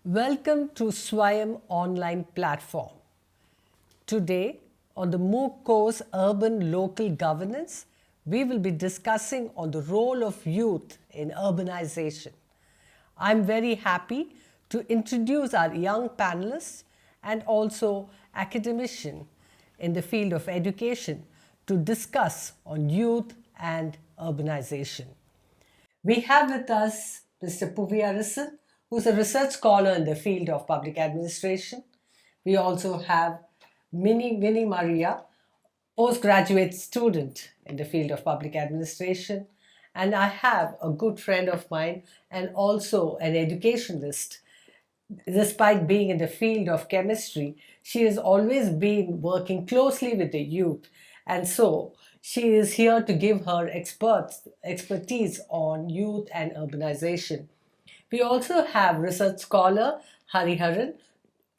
Welcome to Swayam online platform. Today, on the MOOC course Urban Local Governance, we will be discussing on the role of youth in urbanization. I'm very happy to introduce our young panelists and also academician in the field of education to discuss on youth and urbanization. We have with us Mr. Puvi Arison, who's a research scholar in the field of public administration. We also have Winnie Maria, postgraduate student in the field of public administration. And I have a good friend of mine and also an educationalist. Despite being in the field of chemistry, she has always been working closely with the youth. And so she is here to give her expertise on youth and urbanization. We also have research scholar Hariharan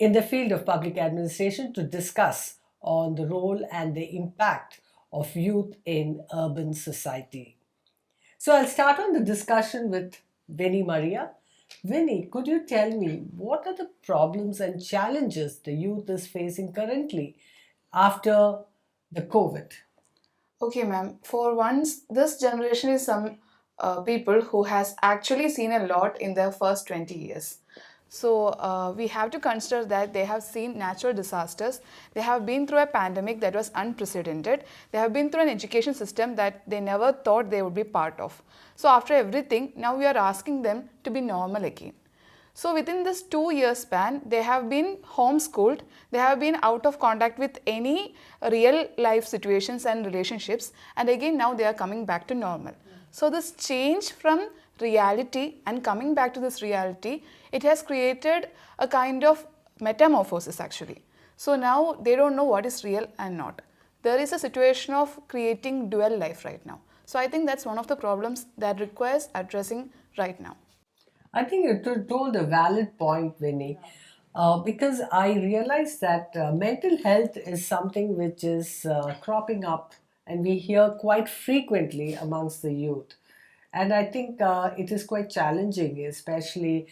in the field of public administration to discuss on the role and the impact of youth in urban society. So I'll start on the discussion with Winnie Maria. Winnie, could you tell me what are the problems and challenges the youth is facing currently after the COVID? Okay, ma'am. For once, this generation is some people who has actually seen a lot in their first 20 years. So we have to consider that they have seen natural disasters. They have been through a pandemic that was unprecedented. They have been through an education system that they never thought they would be part of. So after everything, now we are asking them to be normal again. So within this 2 year span, they have been homeschooled, they have been out of contact with any real life situations and relationships, and again now they are coming back to normal. So this change from reality and coming back to this reality, it has created a kind of metamorphosis actually. So now they don't know what is real and not. There is a situation of creating dual life right now. So I think that's one of the problems that requires addressing right now. I think you told a valid point, Vinny, because I realize that mental health is something which is cropping up and we hear quite frequently amongst the youth. And I think it is quite challenging, especially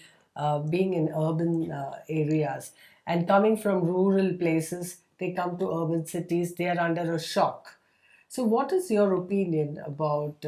being in urban areas. And coming from rural places, they come to urban cities, they are under a shock. So, what is your opinion about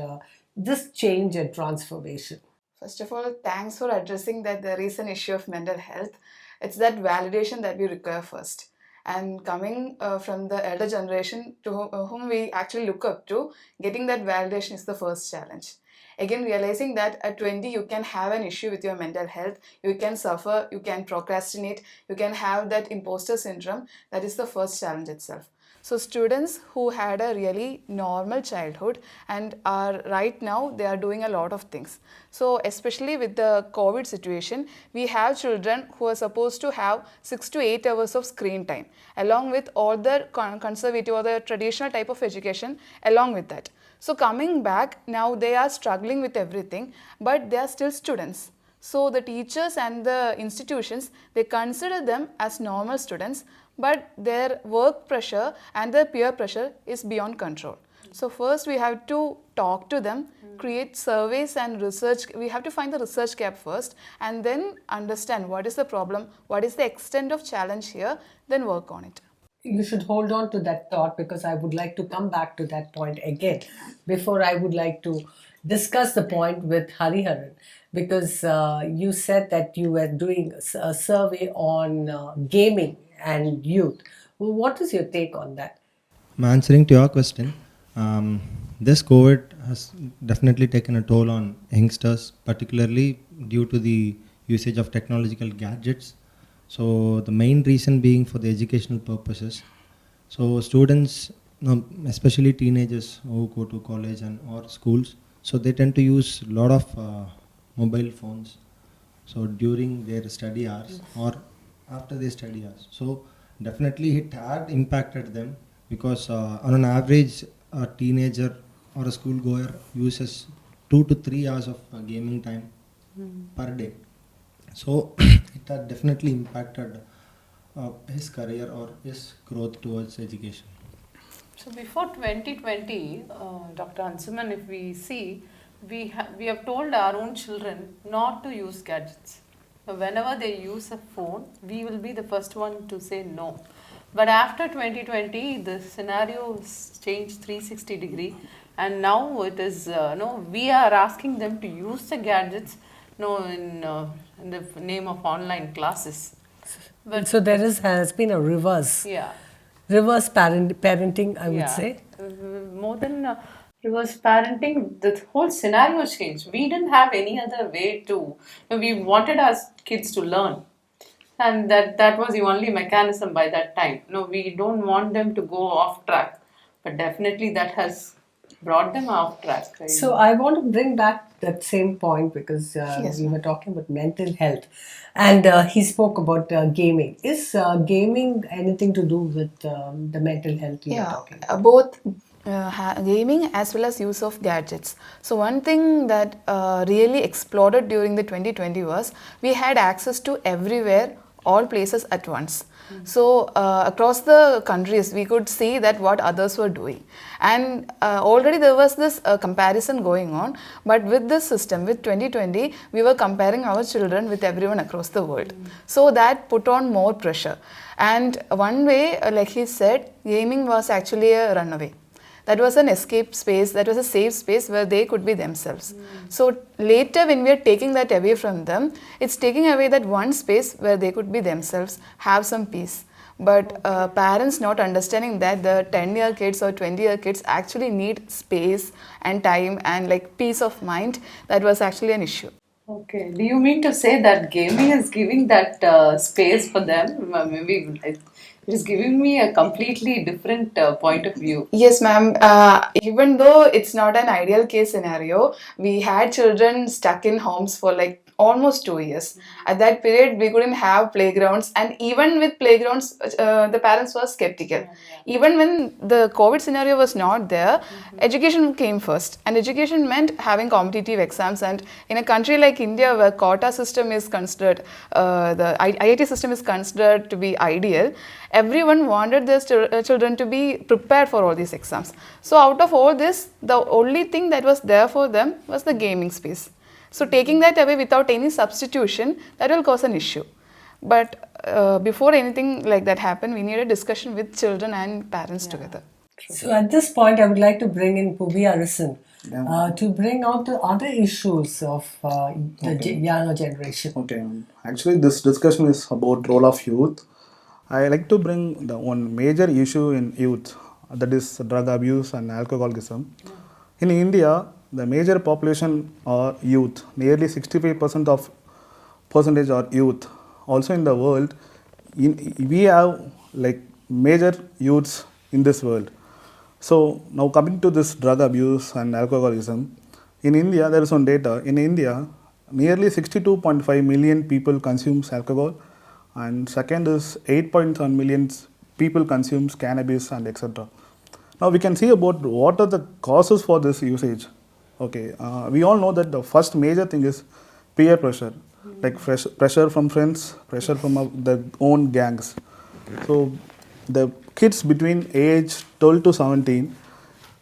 this change and transformation? First of all, thanks for addressing that there is an issue of mental health. It's that validation that we require first. And coming from the elder generation to whom we actually look up to, getting that validation is the first challenge. Again, realizing that at 20 you can have an issue with your mental health, you can suffer, you can procrastinate, you can have that imposter syndrome, that is the first challenge itself. So students who had a really normal childhood and are right now they are doing a lot of things. So especially with the COVID situation, we have children who are supposed to have 6 to 8 hours of screen time along with all the conservative or the traditional type of education along with that. So coming back now they are struggling with everything but they are still students. So the teachers and the institutions, they consider them as normal students, but their work pressure and their peer pressure is beyond control. So first we have to talk to them, create surveys and research. We have to find the research gap first and then understand what is the problem, what is the extent of challenge here, then work on it. You should hold on to that thought because I would like to come back to that point again. Before I would like to discuss the point with Hariharan because you said that you were doing a survey on gaming and youth. Well, what is your take on that? Answering to your question, this COVID has definitely taken a toll on youngsters, particularly due to the usage of technological gadgets. So the main reason being for the educational purposes. So students, especially teenagers who go to college and or schools, so they tend to use a lot of mobile phones. So during their study hours or after their study hours. So definitely it had impacted them because on an average a teenager or a schoolgoer uses 2 to 3 hours of gaming time per day. So it had definitely impacted his career or his growth towards education. So before 2020, Dr. Ansuman, if we see, we have told our own children not to use gadgets. Whenever they use a phone, we will be the first one to say no. But after 2020, the scenario changed 360 degree, and now it is no. We are asking them to use the gadgets, no, in the name of online classes. But So there has been a reverse, yeah, parenting, I would yeah. say. More than reverse parenting, the whole scenario changed. We didn't have any other way to. We wanted our kids to learn, and that was the only mechanism by that time. No, we don't want them to go off track, but definitely that has brought them off track. So I want to bring back that same point because Yes, we ma'am. were talking about mental health, and he spoke about gaming. Is gaming anything to do with the mental health you were Yeah, talking? both gaming as well as use of gadgets. So one thing that really exploded during the 2020 was we had access to everywhere, all places at once. So across the countries, we could see that what others were doing, and already there was this comparison going on. But with this system, with 2020, we were comparing our children with everyone across the world. So that put on more pressure. And one way, like he said, gaming was actually a runaway. That was an escape space, that was a safe space where they could be themselves. So later, when we are taking that away from them, it's taking away that one space where they could be themselves, have some peace. But parents not understanding that the 10-year kids or 20-year kids actually need space and time and like peace of mind, that was actually an issue. Okay. Do you mean to say that gaming is giving that space for them? Maybe it is giving me a completely different point of view. Yes, ma'am. Even though it's not an ideal case scenario, we had children stuck in homes for like almost 2 years. At that period, we couldn't have playgrounds, and even with playgrounds, the parents were skeptical. Even when the COVID scenario was not there, education came first, and education meant having competitive exams. And in a country like India, where quota system is considered, the IIT system is considered to be ideal, everyone wanted their children to be prepared for all these exams. So out of all this, the only thing that was there for them was the gaming space. So taking that away without any substitution, that will cause an issue. But before anything like that happen, we need a discussion with children and parents together. So at this point, I would like to bring in Pubi Arison to bring out the other issues of the younger generation. Okay. Actually, this discussion is about role of youth. I like to bring the one major issue in youth, that is drug abuse and alcoholism. In India, the major population are youth. Nearly 65% of percentage are youth. Also in the world, we have like major youths in this world. So now coming to this drug abuse and alcoholism, in India there is one data. In India, nearly 62.5 million people consumes alcohol, and second is 8.7 million people consumes cannabis and etc. Now we can see about what are the causes for this usage. Okay, we all know that the first major thing is peer pressure, like pressure from friends, pressure from their own gangs. So the kids between age 12 to 17,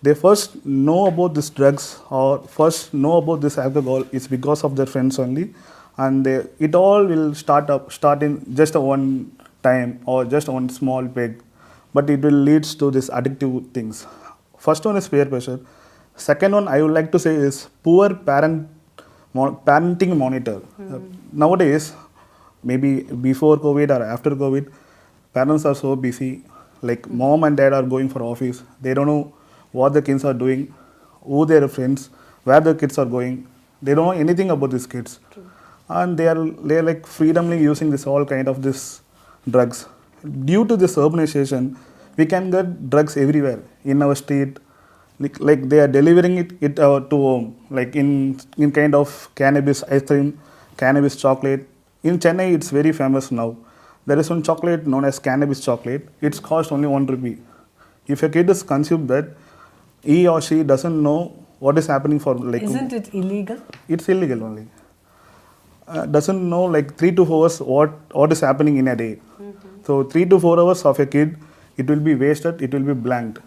they first know about these drugs or first know about this alcohol is because of their friends only, and it all will start in just a one time or just one small peg, but it will leads to this addictive things. First one is peer pressure. Second one I would like to say is poor parenting monitor. Nowadays, maybe before COVID or after COVID, parents are so busy. Like mom and dad are going for office. They don't know what the kids are doing, who their friends, where the kids are going. They don't know anything about these kids. And they are like freedomly using this all kind of this drugs. Due to this urbanization, we can get drugs everywhere in our street. Like they are delivering it to home, like in kind of cannabis ice cream, cannabis chocolate. In Chennai, it's very famous now. There is one chocolate known as cannabis chocolate. It's cost only 1 rupee. If a kid is consumed that, he or she doesn't know what is happening for like. Isn't it illegal? It's illegal only. Doesn't know like 3 to 4 hours what is happening in a day. So 3 to 4 hours of a kid, it will be wasted. It will be blanked.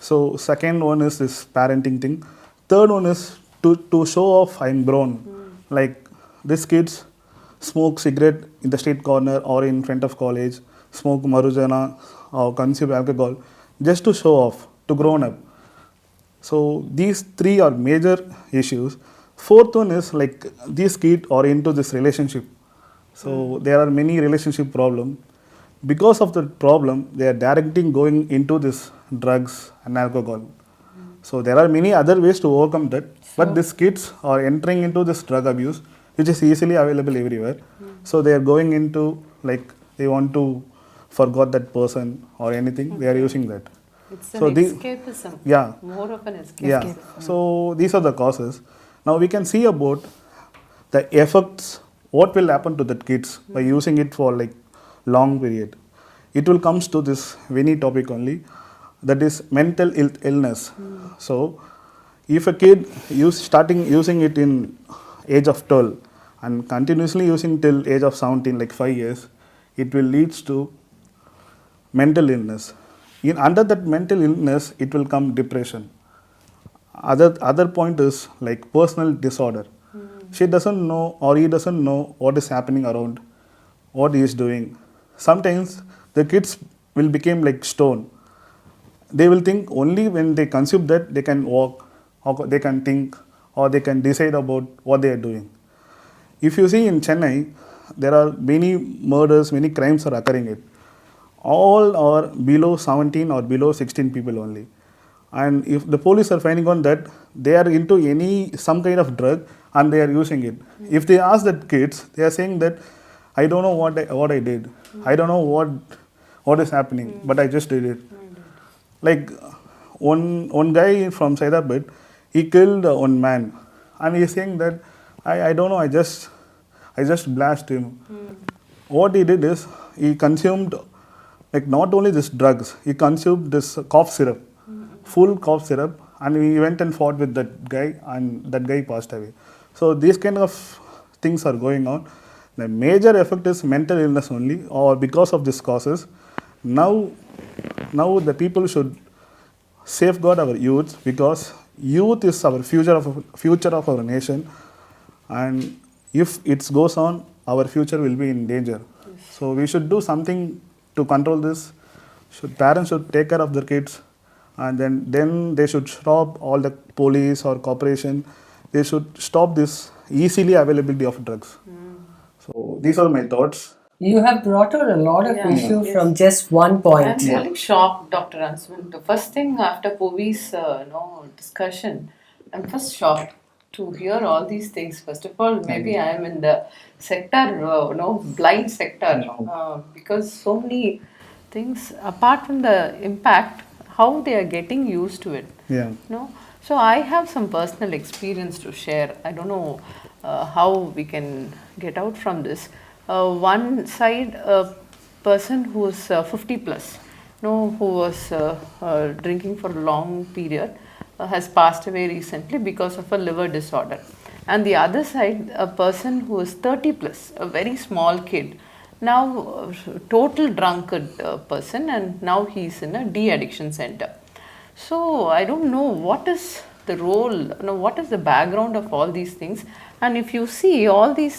So second one is this parenting thing. Third one is to show off I'm grown. Like these kids, smoke cigarette in the street corner or in front of college, smoke marijuana or consume alcohol just to show off to grown up. So these three are major issues. Fourth one is like these kids are into this relationship. So there are many relationship problem. Because of the problem, they are directing going into this drugs and alcohol. So there are many other ways to overcome that. But these kids are entering into this drug abuse, which is easily available everywhere. So they are going into like they want to forget that person or anything. They are using that. It's an So the- escapism. Yeah. More of an escapism. Yeah. So these are the causes. Now we can see about the effects. What will happen to the kids by using it for like long period? It will comes to this very topic only. That is mental illness. So if a kid starting using it in age of 12 and continuously using till age of 17, like 5 years, it will leads to mental illness. Under that mental illness, it will come depression. Other point is like personal disorder. She doesn't know or he doesn't know what is happening around, what he is doing. Sometimes the kids will become like stone. They will think only when they consume that they can walk, or they can think, or they can decide about what they are doing. If you see in Chennai, there are many murders, many crimes are occurring it. All are below 17 or below 16 people only. And if the police are finding on that, they are into some kind of drug and they are using it. If they ask that kids, they are saying that I don't know what I did. I don't know what is happening, but I just did it. Like one guy from Hyderabad, he killed one man, and he is saying that I don't know, I just blasted him. What he did is he consumed like not only this drugs, he consumed this cough syrup, full cough syrup, and he went and fought with that guy, and that guy passed away. So these kind of things are going on. The major effect is mental illness only, or because of these causes. Now the people should safeguard our youth, because youth is our future of our nation, and if it goes on, our future will be in danger. So we should do something to control this. Parents should take care of their kids, and then they should stop all the police or corporation. They should stop this easily availability of drugs. So these are my thoughts. You have brought out a lot of Yeah. issue Yes. from just one point. I'm really shocked, Dr. Ansman. The first thing after Povi's discussion, I'm first shocked to hear all these things. First of all, maybe I am in the sector, blind sector, because so many things, apart from the impact, how they are getting used to it. Yeah. No, so I have some personal experience to share. I don't know how we can get out from this. One side, a person who is 50 plus, who was drinking for a long period, has passed away recently because of a liver disorder. And the other side, a person who is 30 plus, a very small kid, now total drunkard person, and now he's in a de-addiction center. So I don't know what is the role, what is the background of all these things. And if you see, all these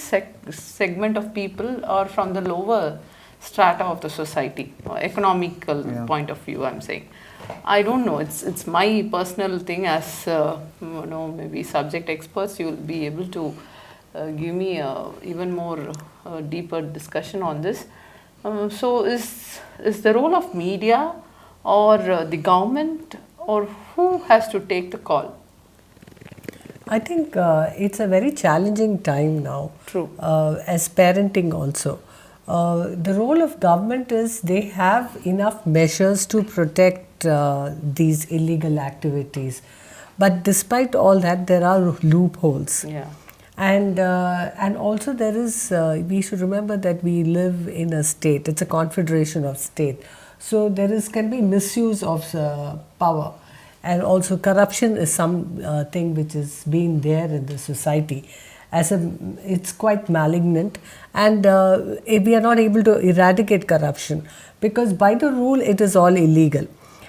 segment of people are from the lower strata of the society, or economical point of view, I'm saying. I don't know, it's my personal thing. As maybe subject experts, you will be able to give me even more deeper discussion on this. So is the role of media or the government, or who has to take the call? I think it's a very challenging time now. True. As parenting also. The role of government is they have enough measures to protect these illegal activities. But despite all that, there are loopholes. Yeah. And also there is, we should remember that we live in a state, it's a confederation of state. So there can be misuse of power. And also corruption is thing which is being there in the society. It's quite malignant, and we are not able to eradicate corruption because by the rule it is all illegal.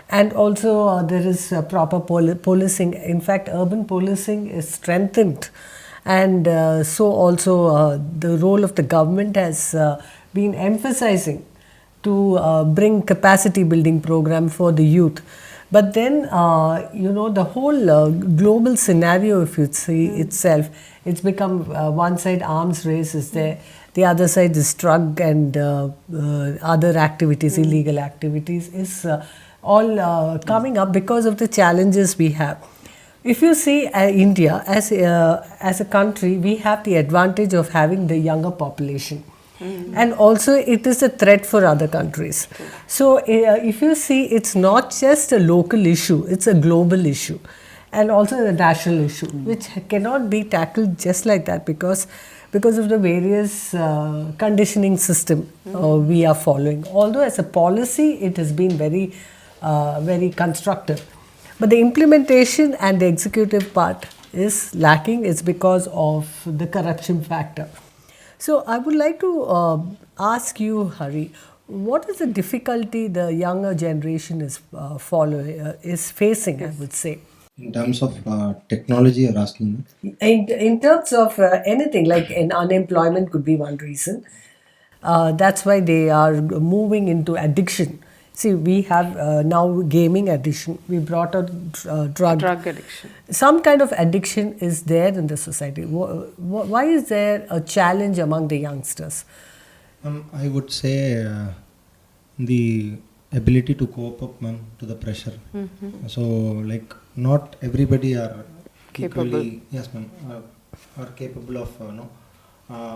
And also there is proper policing. In fact, urban policing is strengthened, And so also the role of the government has been emphasizing to bring capacity building program for the youth. But then, the whole global scenario, if you see itself, it's become one side arms race is there, the other side is drug and other activities, illegal activities is all coming up because of the challenges we have. If you see India as a country, we have the advantage of having the younger population. And also it is a threat for other countries. So if you see, it's not just a local issue, it's a global issue and also a national issue, which cannot be tackled just like that because of the various conditioning system we are following. Although as a policy, it has been very constructive. But the implementation and the executive part is lacking. It's because of the corruption factor. So I would like to ask you, Hari, what is the difficulty the younger generation is facing? I would say, In terms of technology, you're asking me. in terms of anything like unemployment could be one reason. That's why they are moving into addiction. See, we have now gaming addiction. We brought out drug addiction. some kind of addiction is there in the society. Why is there a challenge among the youngsters? I would say the ability to cope up, ma'am, to the pressure. So, like, not everybody are Capable. equally, yes, ma'am, are capable of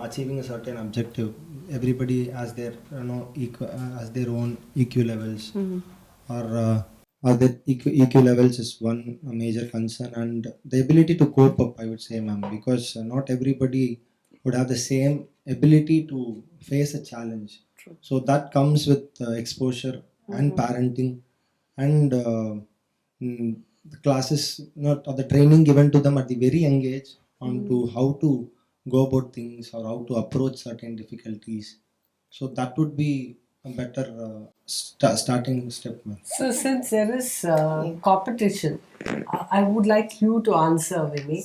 achieving a certain objective. Everybody has their has their own EQ levels, or their EQ levels is one major concern, and the ability to cope up, I would say, ma'am, because not everybody would have the same ability to face a challenge. So that comes with exposure and parenting and the classes, not or the training given to them at the very young age on to how to go about things or how to approach certain difficulties. So that would be a better starting step, ma'am. So, since there is competition, I would like you to answer, Vini.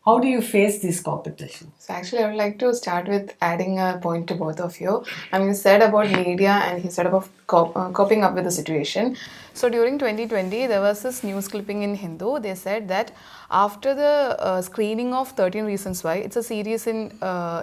How do you face this competition? So actually, I would like to start with adding a point to both of you. I mean, you said about media and he said about coping up with the situation. So during 2020, there was this news clipping in Hindu. They said that after the screening of 13 Reasons Why, it's a series in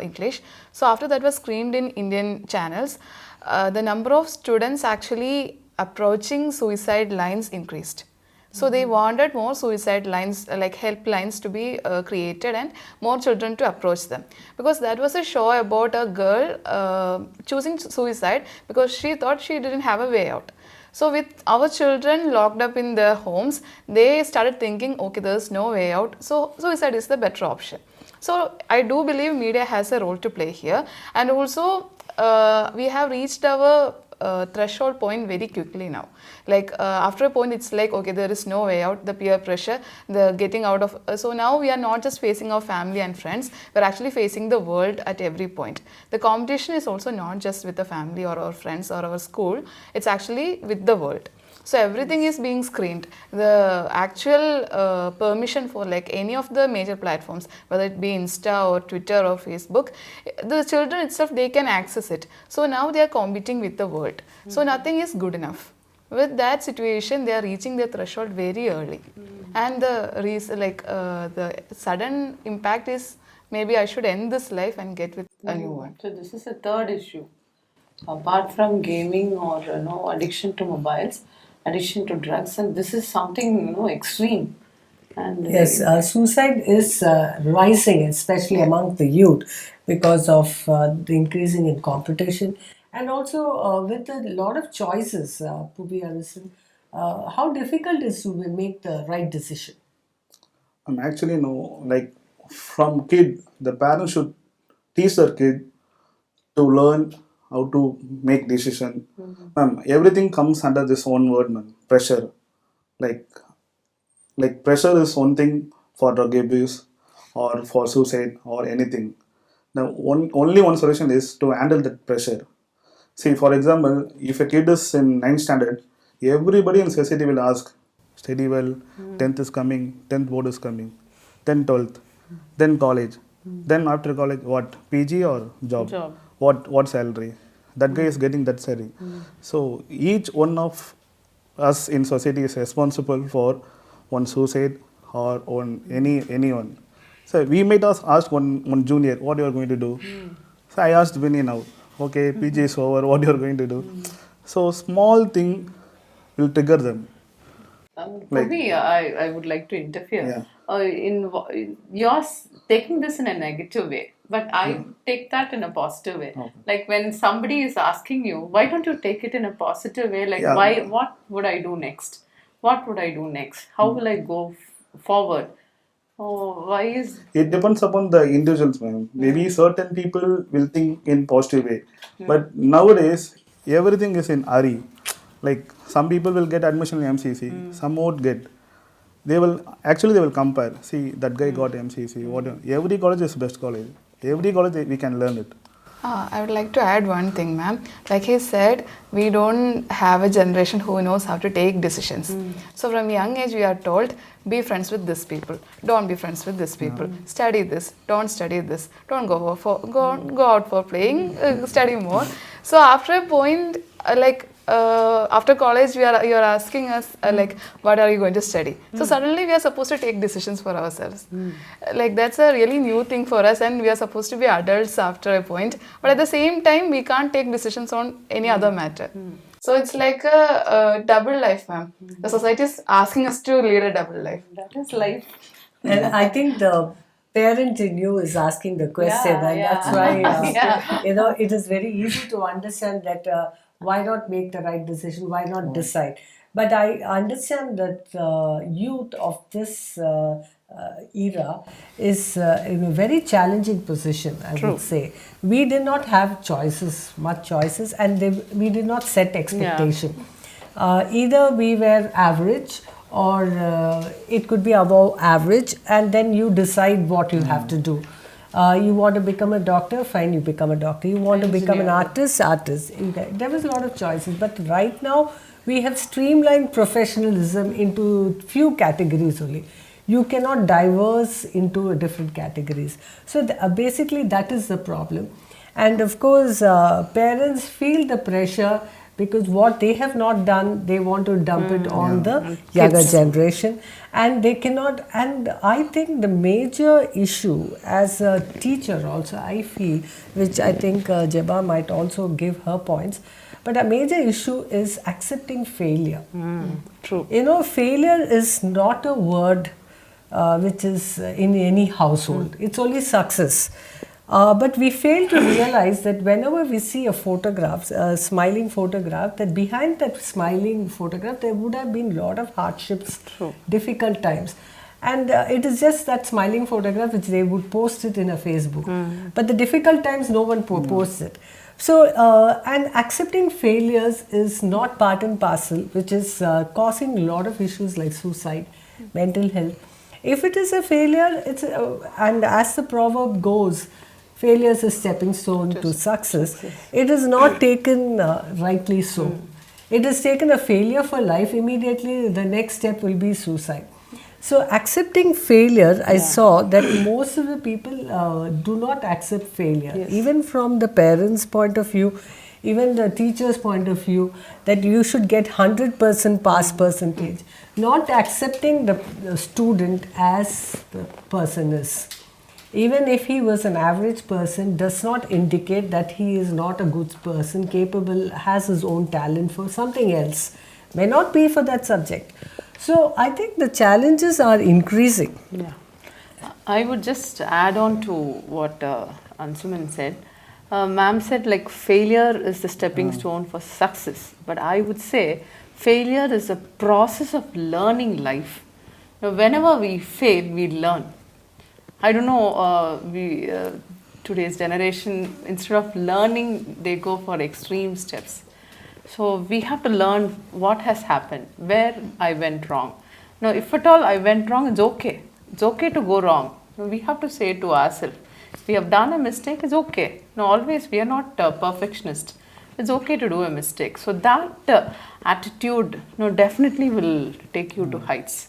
English. So after that was screened in Indian channels, the number of students actually approaching suicide lines increased. So they wanted more suicide lines, like helplines to be created and more children to approach them. Because that was a show about a girl choosing suicide because she thought she didn't have a way out. So with our children locked up in their homes, they started thinking, okay, there's no way out. So suicide is the better option. So I do believe media has a role to play here. And also we have reached our threshold point very quickly now. Like after a point, it's like, okay, there is no way out, the peer pressure, the getting out of. So now we are not just facing our family and friends, we're actually facing the world at every point. The competition is also not just with the family or our friends or our school, it's actually with the world. So everything is being screened. The actual permission for like any of the major platforms, whether it be Insta or Twitter or Facebook, the children itself, they can access it. So now they are competing with the world. So nothing is good enough. With that situation, they are reaching their threshold very early. And the sudden impact is maybe I should end this life and get with a new one. So this is a third issue. Apart from gaming or addiction to mobiles, addiction to drugs, and this is something extreme. And Yes, suicide is rising, especially among the youth, because of the increasing in competition and also with a lot of choices. To be honest, how difficult is to make the right decision? Actually, no, like from kid, the parents should teach their kid to learn how to make decision. Everything comes under this one word, man, pressure. Like, like pressure is one thing for drug abuse or for suicide or anything. Only one solution is to handle that pressure. See, for example, if a kid is in 9th standard, everybody in society will ask, study well, 10th is coming, 10th board is coming, then 12th, then college. Then after college, what, PG or job? Job. What salary? That guy is getting that salary. So each one of us in society is responsible for one suicide or on anyone. So we might ask one junior, what you are going to do? So I asked Vinny now, okay, PG is over, what you are going to do? So small thing will trigger them. For Like, me, I would like to interfere. yeah. You're taking this in a negative way, but I take that in a positive way. Okay. Like when somebody is asking you, why don't you take it in a positive way? Like, Yeah. why? What would I do next? What would I do next? How will I go forward? Oh, why is It depends upon the individuals, ma'am. Maybe certain people will think in positive way, but nowadays everything is in hurry. Like some people will get admission in MCC, some won't get. They will compare. See that guy got MCC. Every college is best college. Every college we can learn it. I would like to add one thing, ma'am. Like he said, we don't have a generation who knows how to take decisions. So from young age, we are told, be friends with this people. Don't be friends with this people. Study this. Don't study this. Don't go out for playing. Study more. So after a point, after college, you are asking us like, what are you going to study? So suddenly we are supposed to take decisions for ourselves. Like that's a really new thing for us, and we are supposed to be adults after a point. But at the same time, we can't take decisions on any other matter. So it's like a double life, ma'am. The society is asking us to lead a double life. that is life? And I think the parent in you is asking the question, Yeah, and yeah. that's why Yeah. it is very easy to understand that why not make the right decision, why not decide. But I understand that youth of this era is in a very challenging position. I would say we did not have much choices, and we did not set expectation. Either we were average or it could be above average, and then you decide what you have to do. You want to become a doctor, fine, you become a doctor. You want to become an artist. There was a lot of choices, but right now we have streamlined professionalism into few categories only. You cannot diverse into different categories. So basically that is the problem. And of course, parents feel the pressure because what they have not done, they want to dump it on the younger generation, and they cannot. And I think the major issue as a teacher also, I feel, which I think Jeba might also give her points, but a major issue is accepting failure. True. Failure is not a word which is in any household. It's only success. But we fail to realize that whenever we see a smiling photograph, that behind that smiling photograph, there would have been a lot of hardships, difficult times. And it is just that smiling photograph which they would post it in a Facebook. But the difficult times, no one posts it. So, and accepting failures is not part and parcel, which is causing a lot of issues like suicide, mental health. If it is a failure, and as the proverb goes, failure is a stepping stone to success. It is not taken rightly so. It is taken a failure for life. Immediately, the next step will be suicide. So, accepting failure, I saw that most of the people do not accept failure, even from the parents' point of view, even the teacher's point of view, that you should get 100% pass percentage, not accepting the student as the person is. Even if he was an average person, does not indicate that he is not a good person, capable, has his own talent for something else. May not be for that subject. So I think the challenges are increasing. Yeah. I would just add on to what Ansuman said. Ma'am said like failure is the stepping stone for success. But I would say failure is a process of learning life. Now, whenever we fail, we learn. I don't know, today's generation, instead of learning, they go for extreme steps. So we have to learn what has happened, where I went wrong. Now, if at all I went wrong, it's okay. It's okay to go wrong. Now, we have to say it to ourselves. If we have done a mistake, it's okay. Now, always we are not perfectionists. It's okay to do a mistake. So that attitude, definitely will take you to heights.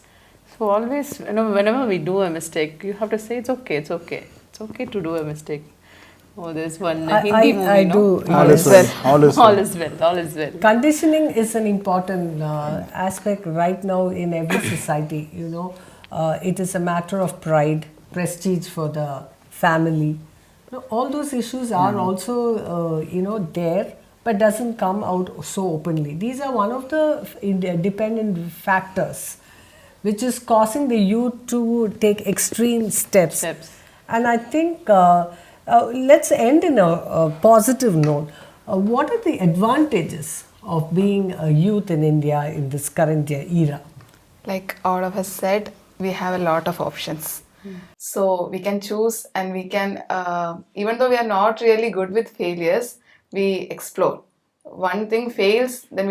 So always, whenever we do a mistake, you have to say it's okay. It's okay to do a mistake. Oh, there's one I- Hindi I- movie, I no? do, All yes. is well. All is All well. is well. All is well. Conditioning is an important aspect right now in every society. It is a matter of pride, prestige for the family. All those issues are also, there, but doesn't come out so openly. These are one of the dependent factors which is causing the youth to take extreme steps. Steps. And I think let's end in a positive note. What are the advantages of being a youth in India in this current era? Like all of us said, we have a lot of options. So we can choose and we can, even though we are not really good with failures, we explore. One thing fails, then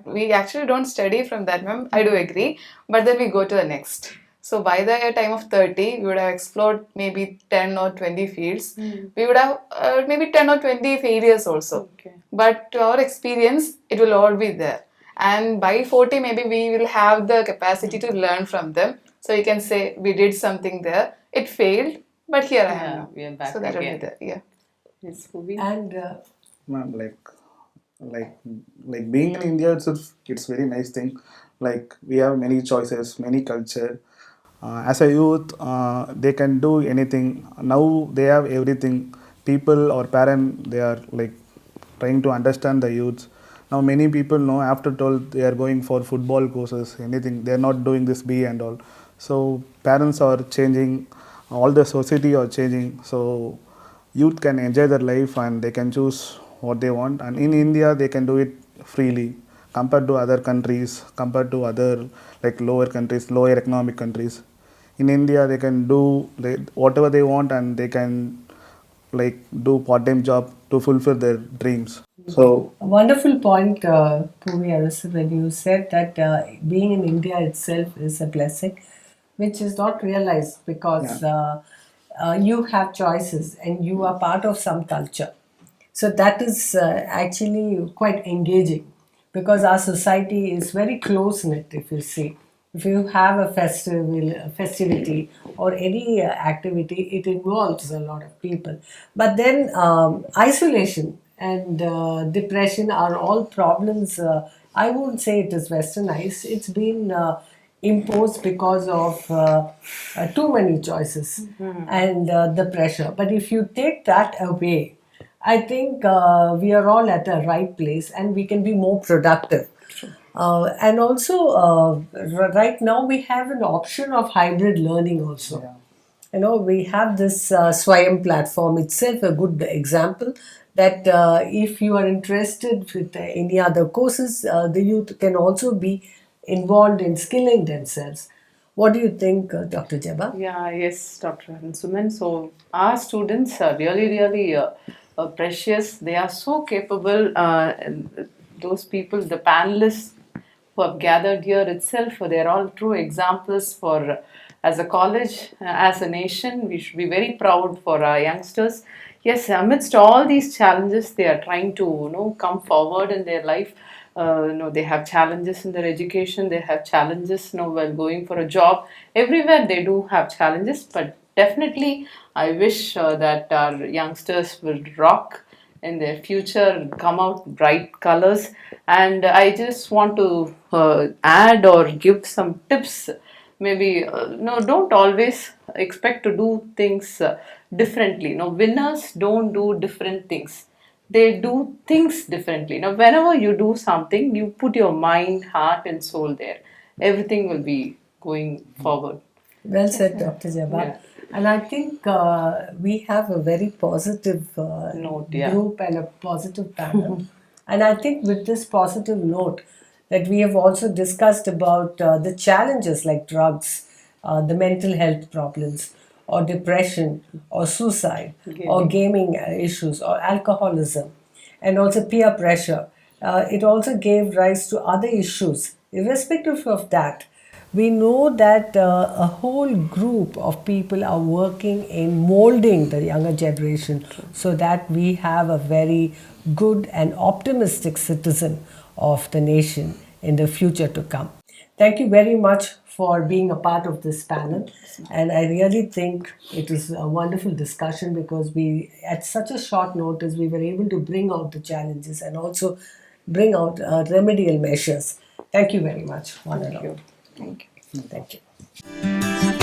we actually don't study from that, ma'am. I do agree. But then we go to the next. So by the time of 30, we would have explored maybe 10 or 20 fields. We would have maybe 10 or 20 failures also. Okay. But to our experience, it will all be there. And by 40, maybe we will have the capacity to learn from them. So you can say, we did something there. It failed, but here I am Yeah, now. we are back So that will be again. there. Yeah. Yes, Bhuvi. And Ma'am, like being in India itself, it's very nice thing. Like we have many choices, many culture. As a youth, they can do anything. Now they have everything. People or parent, they are like trying to understand the youths. Now many people know after told they are going for football courses, anything. They are not doing this B and all. So parents are changing. All the society are changing. So youth can enjoy their life and they can choose what they want, and in India they can do it freely compared to other countries, compared to other like lower countries, lower economic countries. In India they can do whatever they want and they can like do part-time job to fulfill their dreams. So a wonderful point, Pumi Arasa, when you said that being in India itself is a blessing, which is not realized because you have choices and you are part of some culture. So that is actually quite engaging because our society is very close knit. If you see, if you have a festivity or any activity, it involves a lot of people. But then isolation and depression are all problems. I won't say it is westernized. It's been imposed because of too many choices and the pressure. But if you take that away, I think we are all at a right place and we can be more productive. And also, right now we have an option of hybrid learning also. We have this Swayam platform itself, a good example that if you are interested with any other courses, the youth can also be involved in skilling themselves. What do you think, Dr. Jeba? Yeah, yes, Dr. Suman. So our students are really, really precious. They are so capable. And those people, the panelists who have gathered here itself, they're all true examples for as a college, as a nation. We should be very proud for our youngsters. Yes, amidst all these challenges, they are trying to come forward in their life. They have challenges in their education. They have challenges while going for a job. Everywhere they do have challenges, but definitely I wish that our youngsters will rock in their future, come out bright colors. And I just want to add or give some tips. Maybe no, don't always expect to do things differently. No, winners don't do different things, they do things differently. Now, whenever you do something, you put your mind, heart, and soul there. Everything will be going forward. Well said, Dr. Jabbar. Yeah. And I think we have a very positive Note, yeah. group and a positive panel. And I think with this positive note, that we have also discussed about the challenges like drugs, the mental health problems, or depression, or suicide, or gaming issues, or alcoholism, and also peer pressure. It also gave rise to other issues. Irrespective of that, we know that a whole group of people are working in molding the younger generation so that we have a very good and optimistic citizen of the nation in the future to come. Thank you very much for being a part of this panel. And I really think it was a wonderful discussion because we, at such a short notice, we were able to bring out the challenges and also bring out remedial measures. Thank you very much, one and all. Thank you. Thank you.